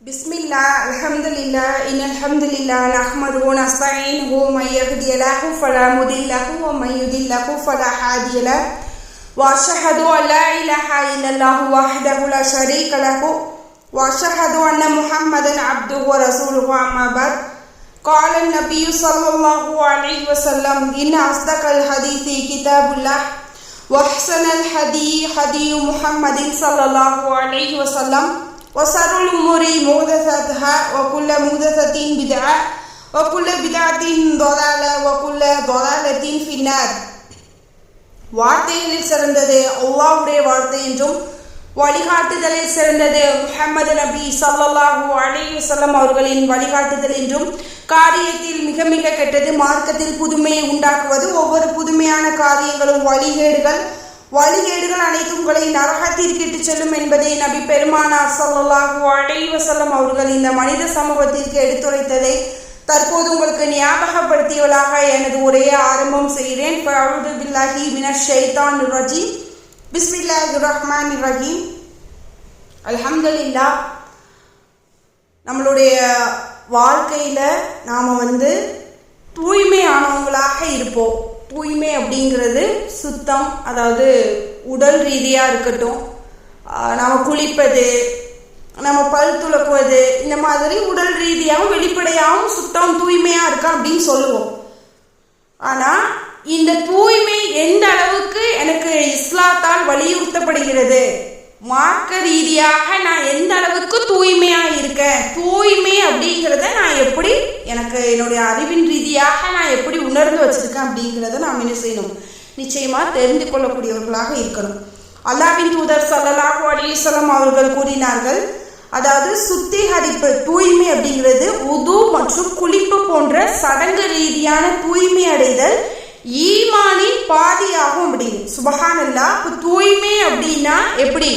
பிஸ்மில்லாஹ் அல்ஹம்துலில்லாஹ் இன்னல் ஹம்துலில்லாஹ் நஹ்மதுஹு வ நஸ்தஈனுஹு மன் யஹ்தியஹு ஃபலா முதில்லஹு வ மன் யுதில்லஹு ஃபலா ஹாதிய லஹு வ அஷ்ஹது அன் லா இலாஹா இல்லல்லாஹு வஹ்தஹு லா ஷரீக லஹு வ அஷ்ஹது அன்ன முஹம்மதன் அப்துஹு வ ரசூலுஹு அம்மா பஅத் قال النبي صلى الله عليه وسلم إن أصدق الحديث كتاب الله وأحسن الهدي هدي محمد صلى الله عليه وسلم وشر الأمور محدثاتها وكل محدثة بدعة وكل بدعة ضلالة وكل ضلالة في النار. வார்த்தைகளில் சிறந்தது அல்லாஹ்வுடைய வார்த்தை என்றும் வழிகாட்டுதலில் சிறந்தது முஹம்மது நபி ஸல்லல்லாஹு அலைஹி வஸல்லம் அவர்களின் வழிகாட்டுதல் என்றும் காரியத்தில் மிக மிக கெட்டது மார்க்கத்தில் புதுமையை உண்டாக்குவது. ஒவ்வொரு புதுமையான காரியங்களும் வழிகேடுகள் அனைத்தும் உங்களை நரகத்திற்கு இட்டுச் செல்லும் என்பதை நபி பெருமானார் ஸல்லல்லாஹு அலைஹி வஸல்லம் அவர்கள் இந்த மனித சமூகத்திற்கு எடுத்துரைத்ததை தற்போது உங்களுக்கு ஞாபகப்படுத்தியவளாக எனது உரையை ஆரம்பம் செய்கிறேன். ஃபஅஊது பில்லாஹி மினஷ் ஷைத்தானிர் ரஜீம். பிஸ்மில்லாஹிர் ரஹ்மானிர் ரஹீம். அல்ஹம்துலில்லாஹ். நம்மளுடைய வாழ்க்கையில் நாம் தூய்மையானவங்களாக இருப்போம். தூய்மை அப்படிங்கிறது சுத்தம், அதாவது உடல் ரீதியாக இருக்கட்டும், நம்ம குளிப்பது, நம்ம பல் துலக்குவது, இந்த மாதிரி உடல் ரீதியாகவும் வெளிப்படையாகவும் சுத்தம் தூய்மையாக இருக்கா அப்படின்னு சொல்லுவோம். ஆனால் இந்த தூய்மை எந்த அளவுக்கு எனக்கு இஸ்லாத்தால் வலியுறுத்தப்படுகிறது, மார்க்க ரீதியாக நான் எந்த அளவுக்கு தூய்மையாக இருக்கேன், தூய்மை அப்படிங்கிறத நான் எப்படி எனக்கு என்னுடைய அறிவின் ரீதியாக நான் எப்படி உணர்ந்து வச்சிருக்கேன் அப்படிங்கிறத நாம் என்ன செய்யணும், நிச்சயமாக தெரிந்து கொள்ளக்கூடியவர்களாக இருக்கணும். அல்லாஹ்வின் தூதர் ஸல்லல்லாஹு அலைஹி வஸல்லம் அவர்கள் கூறினார்கள், அதாவது சுத்திகரிப்பு தூய்மை அப்படிங்கிறது உது மற்றும் குளிப்பு போன்ற சடங்கு ரீதியான தூய்மை அடைதல் ஈமானின் பாதியாகும் அப்படின்னு. சுபஹானல்லாஹ். இப்போ தூய்மை அப்படின்னா எப்படி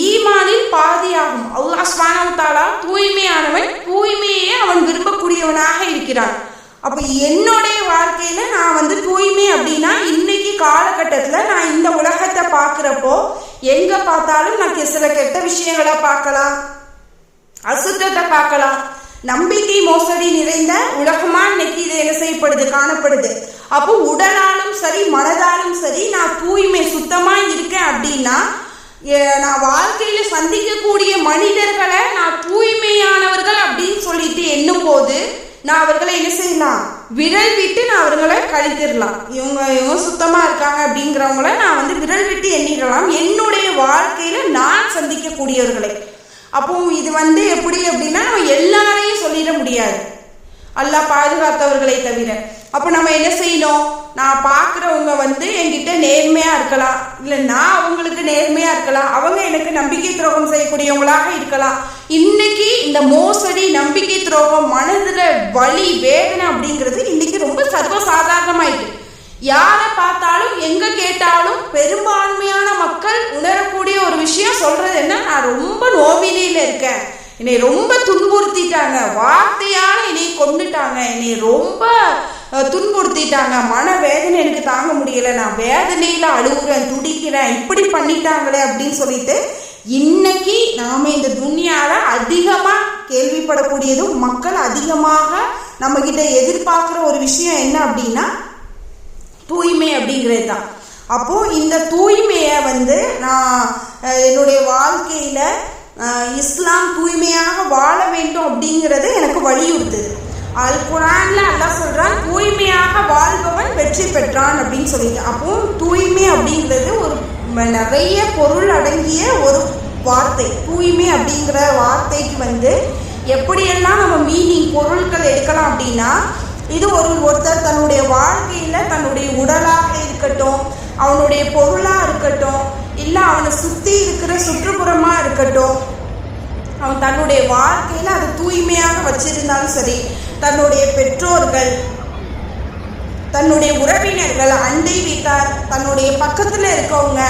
ஈமானின் பாதியாகும். அல்லாஹ் சுப்ஹானஹு வ தஆலா தூய்மையானவன், தூய்மையே அவன் விரும்பக்கூடியவனாக இருக்கிறான். அப்போ என்னுடைய வாழ்க்கையில நான் தூய்மை அப்படின்னா இன்னைக்கு காலகட்டத்தில் நான் இந்த உலகத்தை பார்க்குறப்போ எங்க பார்த்தாலும் நான் சில கெட்ட விஷயங்களை பார்க்கலாம், அசுத்தத்தை பார்க்கலாம். நம்பிக்கை மோசடி நிறைந்த உலகமா இன்னைக்கு இது என்ன செய்யப்படுது, காணப்படுது. அப்போ உடலாலும் சரி மனதாலும் சரி நான் தூய்மை சுத்தமா இருக்கேன் அப்படின்னா நான் வாழ்க்கையில சந்திக்கக்கூடிய மனிதர்களை நான் தூய்மையானவர்கள் அப்படின்னு சொல்லிட்டு எண்ணும் போது நான் அவர்களை என்ன செய்யலாம், விரல் விட்டு நான் அவர்களை கழித்திடலாம். இவங்க சுத்தமா இருக்காங்க அப்படிங்கிறவங்கள நான் விரல் விட்டு எண்ணிடலாம் என்னுடைய வாழ்க்கையில நான் சந்திக்கக்கூடியவர்களை. அப்போ இது எப்படி அப்படின்னா நம்ம எல்லாரையும் சொல்லிட முடியாது, அல்லாஹ் பாதுகாத்தவர்களை தவிர. அப்போ நம்ம என்ன செய்யணும், நான் பார்க்குறவங்க என்கிட்ட நேர்மையாக இருக்கலாம், இல்லை நான் அவங்களுக்கு நேர்மையாக இருக்கலாம், அவங்க எனக்கு நம்பிக்கை துரோகம் செய்யக்கூடியவங்களாக இருக்கலாம். இன்னைக்கு இந்த மோசடி, நம்பிக்கை துரோகம், மனதில் வலி வேதனை அப்படிங்கிறது இன்னைக்கு ரொம்ப சர்வசாதாரணமாயிட்டு. யாரை பார்த்தாலும் எங்கே கேட்டாலும் பெரும்பான்மையான மக்கள் உணரக்கூடிய ஒரு விஷயம் சொல்கிறது என்ன, நான் ரொம்ப நோவினையில் இருக்கேன், என்னை ரொம்ப துன்புறுத்திட்டாங்க, வார்த்தையால் என்னை கொண்டுட்டாங்க, என்னை ரொம்ப துன்புறுத்திட்டாங்க, மனவேதனை எனக்கு தாங்க முடியலை, நான் வேதனையில் அழுகுறேன், துடிக்கிறேன், இப்படி பண்ணிட்டாங்களே அப்படின்னு சொல்லிட்டு இன்னைக்கு நாம் இந்த துன்யாவில் அதிகமாக கேள்விப்படக்கூடியதும் மக்கள் அதிகமாக நம்மக்கிட்ட எதிர்பார்க்குற ஒரு விஷயம் என்ன அப்படின்னா தூய்மை அப்படிங்கிறது தான். அப்போது இந்த தூய்மையை நான் என்னுடைய வாழ்க்கையில் இஸ்லாம் தூய்மையாக வாழ வேண்டும் அப்படிங்கிறது எனக்கு வலியுறுத்துது. அல் குர்ஆன்ல அல்லாஹ் சொல்றான், தூய்மையாக வாழ்பவன் வெற்றி பெற்றான் அப்படின்னு சொல்லிட்டு. அப்போ தூய்மை அப்படிங்கிறது ஒரு நிறைய பொருள் அடங்கிய ஒரு வார்த்தை. தூய்மை அப்படிங்கிற வார்த்தைக்கு எப்படியெல்லாம் நம்ம மீனிங் பொருட்கள் எடுக்கலாம் அப்படின்னா, இது ஒருத்தர் தன்னுடைய வாழ்க்கையில தன்னுடைய உடலாக இருக்கட்டும், அவனுடைய பொருளாக இருக்கட்டும், இல்லை அவனை சுற்றி இருக்கிற சுற்றுப்புறமாக இருக்கட்டும், அவன் தன்னுடைய வாழ்க்கையில் அதை தூய்மையாக வச்சிருந்தாலும் சரி, தன்னுடைய பெற்றோர்கள், தன்னுடைய உறவினர்கள், அண்டை வீட்டார், தன்னுடைய பக்கத்தில் இருக்கவங்க,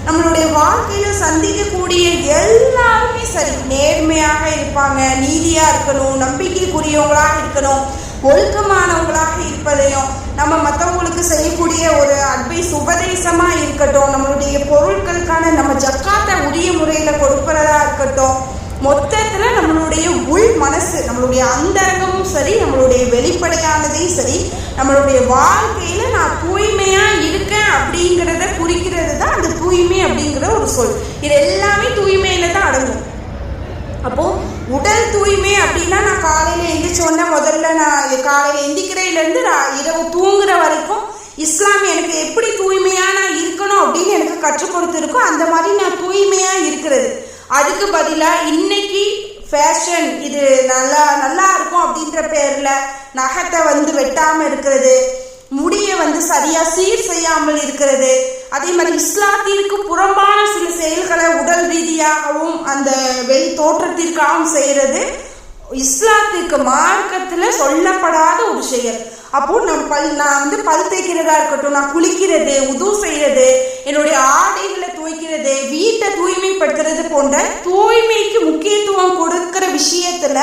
நம்மளுடைய வாழ்க்கையில் சந்திக்கக்கூடிய எல்லாருமே சரி நேர்மையாக இருப்பாங்க, நீதியாக இருக்கணும், நம்பிக்கைக்குரியவங்களாக இருக்கணும், ஒழுக்கமானவங்களாக இருப்பதையும், நம்ம மற்றவங்களுக்கு செய்யக்கூடிய ஒரு அட்வைஸ் உபதேசமாக இருக்கட்டும், நம்மளுடைய பொருட்களுக்கான நம்ம ஜக்காத்தை உரிய முறையில் கொடுப்பதா இருக்கட்டும், மொத்தத்தில் நம்மளுடைய நம்மளுடைய உள் மனசு, நம்மளுடைய அந்தரங்கமும் சரி, நம்மளுடைய வெளிப்படையானதையும் சரி, நம்மளுடைய வாழ்க்கையில நான் தூய்மையா இருக்கேன் அப்படிங்கிறத குறிக்கிறது தான் அந்த தூய்மை அப்படிங்கிற ஒரு சொல். இது எல்லாமே தூய்மையில தான் அடங்கும். அப்போ உடல் தூய்மை அப்படின்னா நான் காலையில எந்திரிச்சோன்னா முதல்ல நான் காலையில எந்திக்கிறதுலேருந்து நான் இரவு தூங்குற வரைக்கும் இஸ்லாம் எனக்கு எப்படி தூய்மையா நான் இருக்கணும் அப்படின்னு எனக்கு கற்றுக் கொடுத்துருக்கோம். அந்த மாதிரி நான் தூய்மையா இருக்கிறது. அதுக்கு பதிலாக இன்னைக்கு ஃபேஷன் இது நல்லா இருக்கும் அப்படின்ற பேர்ல நகத்தை வெட்டாம இருக்கிறது, முடிய சரியா சீர் செய்யாமல் இருக்கிறது, அதே மாதிரி இஸ்லாத்திற்கு புறம்பான சில செயல்களை உடல் ரீதியாகவும் அந்த வெளி தோற்றத்திற்காகவும் செய்யறது இஸ்லாத்திற்கு மார்க்கத்துல சொல்லப்படாத ஒரு செயல். அப்போ நான் பல் தேய்க்கிறதா இருக்கட்டும், நான் குளிக்கிறது, உது செய்யறது, என்னுடைய ஆடைகளை துவைக்கிறது, வீட்டை தூய்மைப்படுத்துறது போன்ற தூய்மைக்கு முக்கியத்துவம் கொடுக்கிற விஷயத்துல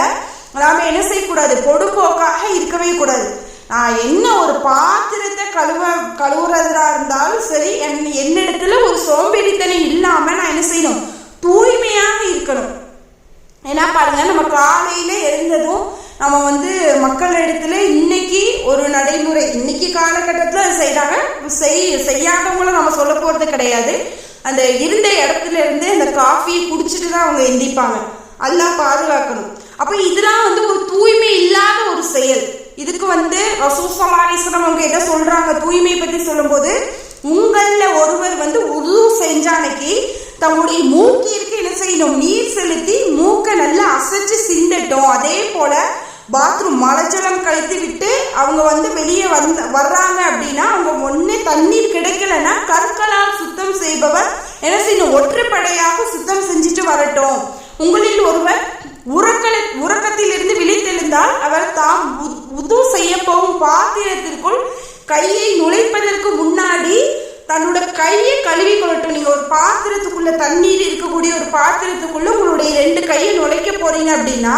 நாம என்ன செய்யக்கூடாது, பொடுபோக்காக இருக்கவே கூடாது. நான் என்ன ஒரு பாத்திரத்தை கழுவுறதா இருந்தாலும் சரி, என்னிடத்துல ஒரு சோம்பேறித்தனம் இல்லாம நான் என்ன செய்யணும், தூய்மையாக இருக்கணும். ஏன்னா பாருங்க, நம்ம காலையில எழுந்ததும் நம்ம மக்களிடத்துல இன்னைக்கு ஒரு நடைமுறை, இன்னைக்கு காலகட்டத்தில் செய்யறாங்க, செய்யாதவங்களும் நம்ம சொல்ல போறது கிடையாது. அந்த இருந்த இடத்துல இருந்து அந்த காஃபியை குடிச்சிட்டு தான் அவங்க எந்திப்பாங்க. அல்லாஹ் பாதுகாக்கணும். அப்ப இதெல்லாம் ஒரு தூய்மை இல்லாத ஒரு செயல். இதுக்கு ரசூல் ஸல்லல்லாஹு அலைஹி வஸல்லம் அவங்க என்ன சொல்றாங்க தூய்மை பத்தி சொல்லும் போது, உங்கள ஒருவர் உது செஞ்சானைக்கு தங்களுடைய மூக்கிற்கு என்ன செய்யணும், நீர் செலுத்தி மூக்கை நல்லா அசைச்சு சிந்தட்டும். அதே போல பாத்ரூம் மலஜலம் கழித்து விட்டு அவங்க வெளியே வர்றாங்க அப்படின்னா, அவங்க ஒண்ணு தண்ணீர் கிடைக்கலன்னா கற்களால் சுத்தம் செய்பவர் என்ன செய்யணும், ஒற்றைப்படையாக சுத்தம் செஞ்சுட்டு வரட்டும். உங்களில் ஒருவர் உறக்கத்தில் இருந்து விழித்தெழுந்தால் அவர் தாம் உது செய்ய போகும் பாத்திரத்திற்குள் கையை நுழைப்பதற்கு முன்னாடி தன்னோட கையை கழுவி கொள்ளட்டும். நீங்க ஒரு பாத்திரத்துக்குள்ள தண்ணீர் இருக்கக்கூடிய ஒரு பாத்திரத்துக்குள்ள உங்களுடைய 2 கையை நுழைக்க போறீங்க அப்படின்னா,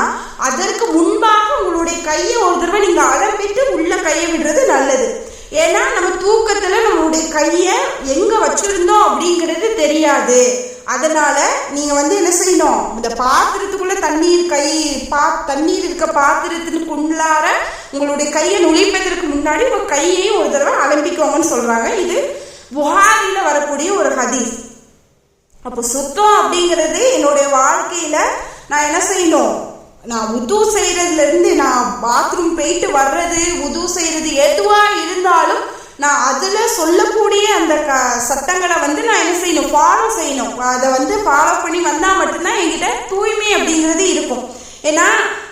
அதற்கு முன்பாக உங்களுடைய கையை ஒரு தடவை நீங்க அலம்பிட்டு உள்ள கையை விடுறது நல்லது. ஏன்னா நம்ம தூக்கத்துல நம்மளுடைய கையை எங்க வச்சிருந்தோம் அப்படிங்கிறது தெரியாது. அதனால நீங்க என்ன செய்யணும், இந்த பாத்திரத்துக்குள்ள தண்ணீர் இருக்க பாத்திரத்திற்குள்ளார உங்களுடைய கையை நுழைப்பதற்கு முன்னாடி உங்க கையையும் ஒரு தடவை அலம்பிக்கோங்கன்னு சொல்றாங்க. இது புகாரில வரக்கூடிய ஒரு ஹதீஸ். அப்போ சுத்தம் அப்படிங்கிறது என்னுடைய வாழ்க்கையில நான் என்ன செய்யணும், நான் உது செய்யறதுல இருந்து நான் பாத்ரூம் போயிட்டு வர்றது, உது செய்யறது எதுவா இருந்தாலும் நான் அதுல சொல்லக்கூடிய அந்த சட்டங்களை நான் என்ன செய்யணும், ஃபாலோ செய்யணும். அதை ஃபாலோ பண்ணி வந்தா மட்டும்தான் என்கிட்ட தூய்மை அப்படிங்கிறது இருக்கும். ஏன்னா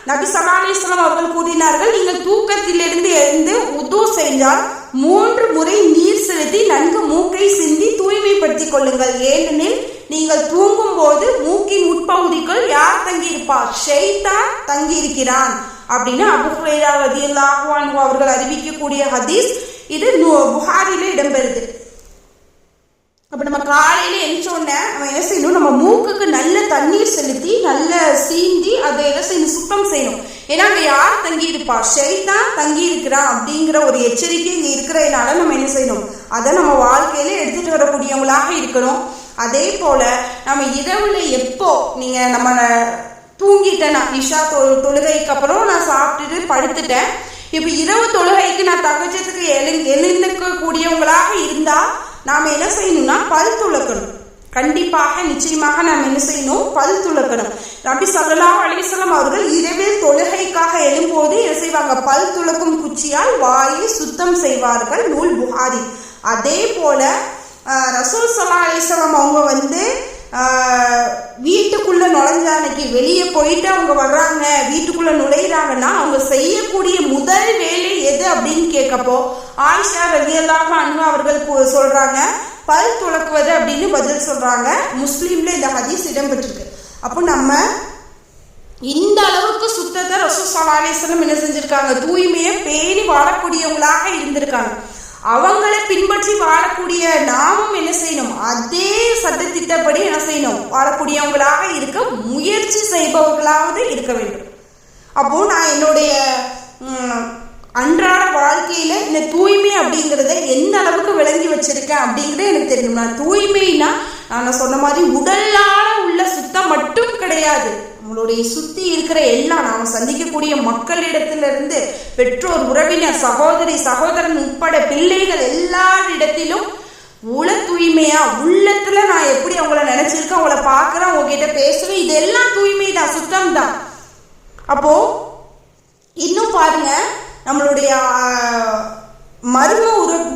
நபி ஸல்லல்லாஹு அலைஹி வஸல்லம் அவர்கள் கூறினார்கள், நீங்கள் தூக்கத்திலிருந்து எழுந்து உது செஞ்சால் 3 முறை நீர் செலுத்தி நன்கு மூக்கை சிந்தி தூய்மைப்படுத்திக் கொள்ளுங்கள். ஏனெனில் நீங்கள் தூங்கும் போது மூக்கின் உட்பகுதிக்குள் யார் தங்கியிருப்பார், ஷைத்தான் தங்கி இருக்கிறான் அப்படின்னு அபூ ஹுரைரா ரலியல்லாஹு அன்ஹு அவர்கள் அறிவிக்கக்கூடிய ஹதீஸ். இது புகாரில இடம்பெறுது. அப்ப நம்ம காலையில எழுந்தோடனே நம்ம என்ன செய்யணும், நம்ம மூக்குக்கு நல்ல தண்ணீர் செலுத்தி நல்ல சீந்தி அதை என்ன செய்யணும், சுத்தம் செய்யணும். ஏன்னா அங்க யார் தங்கி இருப்பா, ஷைத்தான் தங்கி இருக்கிறான் அப்படிங்கிற ஒரு எச்சரிக்கை இங்க இருக்கிறதுனால நம்ம என்ன செய்யணும், அதை நம்ம வாழ்க்கையில எடுத்துட்டு வரக்கூடியவங்களாக இருக்கணும். அதே போல நம்ம இரவுல எப்போ நம்ம தூங்கிட்டேன், இஷா தொழுகைக்கு அப்புறம் நான் சாப்பிட்டுட்டு படுத்துட்டேன், இப்ப இரவு தொழுகைக்கு நான் தகஜத்துக்கு எழுந்துக்க கூடியவங்களாக இருந்தா நாம என்ன செய்யணும்னா பல் துலக்கணும். கண்டிப்பாக நிச்சயமாக நாம் என்ன செய்யணும், பல் துலக்கணும். நபி ஸல்லல்லாஹு அலைஹி வஸல்லம் அவர்கள் இரவில் தொழுகைக்காக எழும்போது என்ன செய்வாங்க, பல் துலக்கும் குச்சியால் வாயை சுத்தம் செய்வார்கள். நூல் புகாரி. அதே போல ரசூல் ஸல்லல்லாஹு அலைஹி வஸல்லம் அவங்க வீட்டுக்குள்ள நுழைஞ்சானைக்கு வெளியே போயிட்டு அவங்க வர்றாங்க, வீட்டுக்குள்ள நுழையிறாங்கன்னா அவங்க செய்யக்கூடிய முதல் வேலை எது அப்படின்னு கேட்கப்போ ஆயிஷா ரலியல்லாஹு அன்ஹா அவர்கள் சொல்றாங்க, பல் துலக்குவது அப்படின்னு பதில் சொல்றாங்க. முஸ்லீம்ல இந்த ஹதீஸ் இடம்பெற்றிருக்கு. அப்போ நம்ம இந்த அளவுக்கு சுத்தத்தை ரசூல் ஸல்லல்லாஹு அலைஹி வஸல்லம் என்ன செஞ்சிருக்காங்க, தூய்மையை பேணி வாழக்கூடியவங்களாக இருந்திருக்காங்க. அவங்களை பின்பற்றி வாழக்கூடிய நாமும் என்ன செய்யணும், அதே சட்டத்திட்டப்படி என்ன செய்யணும், வாழக்கூடியவங்களாக இருக்க முயற்சி செய்பவர்களாவது இருக்க வேண்டும். அப்போ நான் என்னுடைய அன்றாட வாழ்க்கையில இந்த தூய்மை அப்படிங்கிறத எந்த அளவுக்கு விளங்கி வச்சிருக்கேன் அப்படிங்கிறது எனக்கு தெரியும். நான் தூய்மைனா நான் சொன்ன மாதிரி உடலால உள்ள சுத்தம் மட்டும் கிடையாது, நம்மளுடைய சுத்தி இருக்கிற எல்லாம் நாம சந்திக்கக்கூடிய மக்களிடத்திலிருந்து பெற்றோர், உறவினர், சகோதரி, சகோதரன் உட்பட பிள்ளைகள் எல்லாரிடத்திலும் உள தூய்மையா, உள்ளத்துல நான் எப்படி அவங்கள நினைச்சிருக்கேன், அவங்கள பாக்குறேன், உங்ககிட்ட பேசுறேன், இதெல்லாம் தூய்மை தான், சுத்தம் தான். அப்போ இன்னும் பாருங்க, நம்மளுடைய மர்ம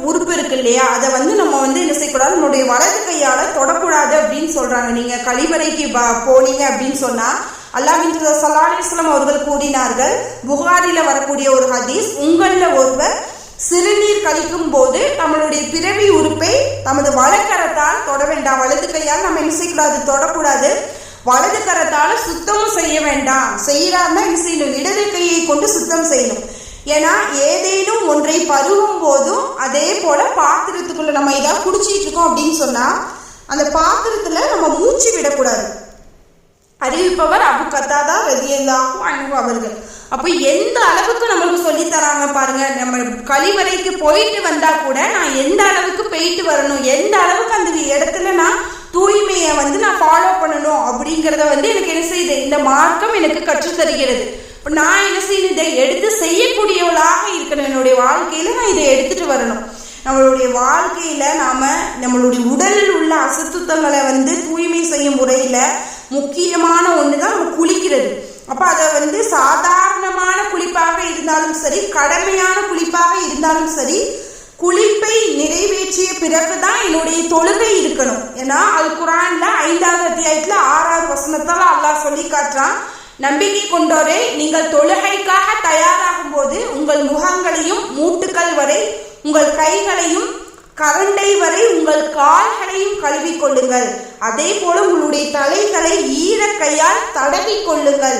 உறுப்பு இருக்கு இல்லையா, அதை நம்ம என்ன செய்யக்கூடாது, நம்மளுடைய வலது கையால தொடக்கூடாது அப்படின்னு சொல்றாங்க. நீங்க கழிவறைக்கு போனீங்க அப்படின்னு சொன்னா அல்லாஹ்வின் தூதர் ஸல்லல்லாஹு அலைஹி வஸல்லம் அவர்கள் கூறினார்கள், புகாரில வரக்கூடிய ஒரு ஹதீஸ், உங்கள ஒருவர் சிறுநீர் கழிக்கும் போது நம்மளுடைய பிறவி உறுப்பை தமது வலக்கரத்தால் தொட வேண்டாம். வலது கையால் நம்ம என்ன செய்யக்கூடாது, தொடக்கூடாது. வலது கரத்தால சுத்தமும் செய்ய வேண்டாம். செய்யறாருன்னா என்ன செய்யணும், இடது கையை கொண்டு சுத்தம் செய்யணும். ஏன்னா ஏதேனும் ஒன்றை பருகும் போதும் அதே போல பாத்திரத்துக்குள்ள நம்ம ஏதாவது குடிச்சிட்டு இருக்கோம் அப்படின்னு சொன்னா அந்த பாத்திரத்துல நம்ம மூச்சு விடக்கூடாது. அறிவிப்பவர் அபு கத்தாதா ரலியல்லாஹு அன்ஹு அவர்கள். அப்ப எந்த அளவுக்கு நம்மளுக்கு சொல்லி தராங்க பாருங்க. நம்ம கழிவறைக்கு போயிட்டு வந்தா கூட நான் எந்த அளவுக்கு போயிட்டு வரணும், எந்த அளவுக்கு அந்த இடத்துல நான் தூய்மையை நான் ஃபாலோ பண்ணணும் அப்படிங்கிறத எனக்கு என்ன செய்யுது, இந்த மார்க்கம் எனக்கு கற்றுத்தருகிறது. நான் என்ன செய்யணும், இதை எடுத்து செய்யக்கூடியவளாக இருக்கணும். என்னுடைய வாழ்க்கையில நான் இதை எடுத்துட்டு வரணும். நம்மளுடைய வாழ்க்கையில நாம நம்மளுடைய உடலில் உள்ள அசுத்தங்களை தூய்மை செய்யும் முறையில முக்கியமான ஒண்ணுதான் நம்ம குளிக்கிறது. அப்ப அதை சாதாரணமான குளிப்பாக இருந்தாலும் சரி, கடமையான குளிப்பாக இருந்தாலும் சரி, குளிப்பை நிறைவேற்றிய பிறகுதான் என்னுடைய தொழுகை இருக்கணும். ஏன்னா அது குர்ஆன்ல 5வது அத்தியாயத்துல 6வது வசனத்தால அல்லாஹ் சொல்லி காட்டுறான், நம்பிக்கை கொண்டோரே, நீங்கள் தொழுகைக்காக தயாராகும் போது உங்கள் முகங்களையும் மூட்டுக்கள் வரை, உங்கள் கைகளையும் கரண்டை வரை, உங்கள் கால்களையும் கழுவி கொள்ளுங்கள். அதே போல உங்களுடைய தலைகளை ஈர கையால் தடவி கொள்ளுங்கள்.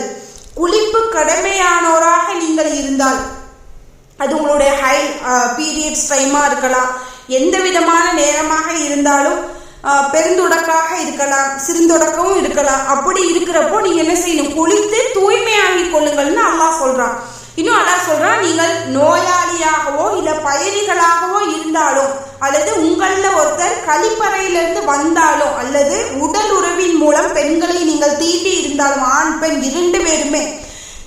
குளிப்பு கடமையானோராக நீங்கள் இருந்தால், அது உங்களுடைய ஹை பீரியட்ஸ் டைமா இருக்கலாம், எந்த விதமான நேரமாக இருந்தாலும், பெருந்தொடக்காக இருக்கலாம், சிறுந்தொடக்கமும் இருக்கலாம். அப்படி இருக்கிறப்போ நீங்க என்ன செய்யணும், குளித்து தூய்மையாகி கொள்ளுங்கள்னு அல்லாஹ் சொல்றான். இன்னும் அல்லாஹ் சொல்றான், நீங்கள் நோயாளியாகவோ இல்ல பயணிகளாகவோ இருந்தாலும், அல்லது உங்கள ஒருத்தர் கழிப்பறையிலிருந்து வந்தாலும், அல்லது உடல் உறவின் மூலம் பெண்களை நீங்கள் தீண்டி இருந்தாலும், ஆண் பெண் 2 பேருமே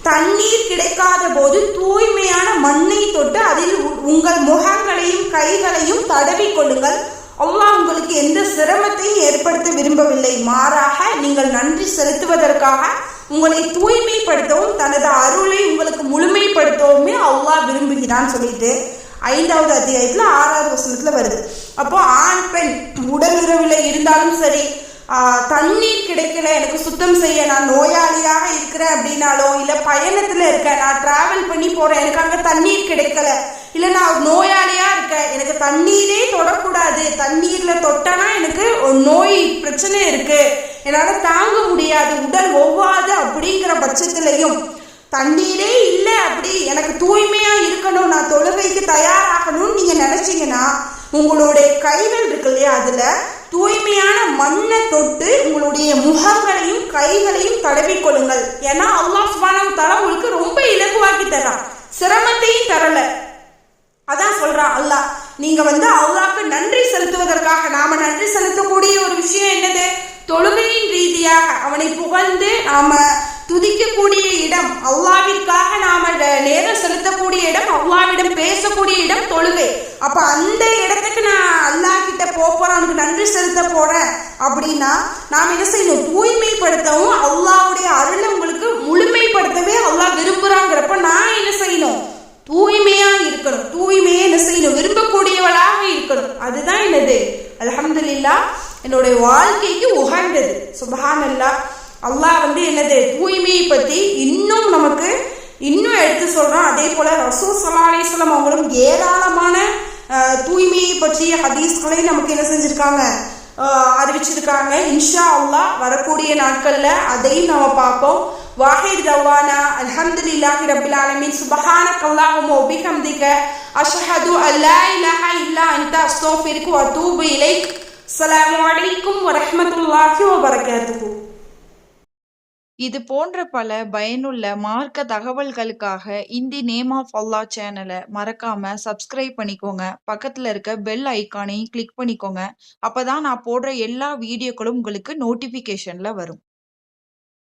தண்ணீர் கிடைக்காத போது தூய்மையான மண்ணை தொட்டு அதில் உங்கள் முகங்களையும் கைகளையும் தடவி கொள்ளுங்கள். அல்லாஹ் உங்களுக்கு எந்த சிரமத்தையும் ஏற்படுத்த விரும்பவில்லை, மாறாக நீங்கள் நன்றி செலுத்துவதற்காக உங்களை தூய்மைப்படுத்தவும் தனது அருளை உங்களுக்கு முழுமைப்படுத்தவுமே அல்லாஹ் விரும்புகிறான்னு சொல்லிட்டு 5வது அத்தியாயத்துல 6வது வசனத்துல வருது. அப்போ ஆண் பெண் உடல் உறவுல இருந்தாலும் சரி, தண்ணீர் கிடைக்கல, எனக்கு சுத்தம் செய்ய, நான் நோயாளியாக இருக்கிறேன் அப்படின்னாலோ, இல்ல பயணத்துல இருக்கேன், நான் டிராவல் பண்ணி போறேன், எனக்கு அங்க தண்ணீர் கிடைக்கல, இல்ல நான் நோயாளியா இருக்கேன், எனக்கு தண்ணீரே தொடக்கூடாது, தண்ணீர்ல தொட்டனா எனக்கு நோய் பிரச்சனை இருக்கு, என்னால தாங்க முடியாது, உடல் ஒவ்வாது அப்படிங்கிற பட்சத்திலையும், தண்ணீரே இல்லை, அப்படி எனக்கு தூய்மையா இருக்கணும், நான் தொழுகைக்கு தயாராகணும்னு நீங்க நினைச்சீங்கன்னா உங்களுடைய கைகள் இருக்கு இல்லையா, அதுல தூய்மையான மண்ணை தொட்டு உங்களுடைய முகங்களையும் கைகளையும் தடவி கொள்ளுங்கள். ஏன்னா அல்லாஹ் சுப்ஹானஹு வ தஆலா உங்களுக்கு ரொம்ப இலகுவாக்கி தரான், சிரமத்தையும் தரல. அதான் சொல்றான் அல்லாஹ், நீங்க அல்லாஹ்க்கு நன்றி செலுத்துவதற்காக, நாம நன்றி செலுத்தக்கூடிய ஒரு விஷயம் என்னது, தொழுகையின் ரீதியாக அவனை புகழ்ந்து நாம துதிக்கக்கூடிய இடம், அல்லாஹ்விற்காக நாம நேரம் செலுத்தக்கூடிய இடம், அல்லாஹ்விடம் பேசக்கூடிய இடம் தொழுகை. அப்ப அந்த இடத்துக்கு நான் அல்லாஹ் கிட்ட போறேன், அவனுக்கு நன்றி செலுத்த போறேன் அப்படின்னா நாம் என்ன செய்யணும், தூய்மைப்படுத்தவும் அல்லாஹ்வுடைய அருளை உங்களுக்கு முழுமைப்படுத்தவே அல்லாஹ் விரும்புறாங்கிறப்ப நான் என்ன செய்யணும், தூய்மையா இருக்கணும். தூய்மையை என்ன செய்யணும், விரும்பக்கூடியவளாக இருக்கணும். அதுதான் என்னது, அல்ஹம்துலில்லாஹ், என்னுடைய வாழ்க்கைக்கு உகந்தது. சுப்ஹானல்லாஹ். அல்லாஹ் என்னது, தூய்மையை பத்தி இன்னும் நமக்கு இன்னும் எடுத்து சொல்றான். அதே போல ரசூல் ஸல்லல்லாஹு அலைஹி வஸல்லம் அவங்களும் ஏராளமான தூய்மையை பற்றிய ஹதீஸ்களை நமக்கு என்ன செஞ்சிருக்காங்க, அறிவிச்சிருக்காங்க. இன்ஷா அல்லாஹ் வரக்கூடிய நாட்கள்ல அதையும் நாம பார்ப்போம். வாஹிர் தவானா அல்ஹம்துலில்லாஹி ரப்பில் ஆலமீன். சுப்ஹானக அல்லாஹும்ம வ பிஹம்திக அஷ்ஹது அல்லா இலாஹா இல்லா அன்த அஸ்தக்ஃபிருக வ அத்தூபு இலைக். அஸ்ஸலாமு அலைக்கும் வ ரஹ்மத்துல்லாஹி வ பரகாத்துஹு. இது போன்ற பல பயனுள்ள மார்க்க தகவல்களுக்காக இந்தி நேம் ஆஃப் அல்லாஹ் சேனலை மறக்காம சப்ஸ்கிரைப் பண்ணிக்கோங்க. பக்கத்துல இருக்க பெல் ஐக்கானையும் கிளிக் பண்ணிக்கோங்க. அப்பதான் நான் போடுற எல்லா வீடியோக்களும் உங்களுக்கு நோட்டிபிகேஷன்ல வரும்.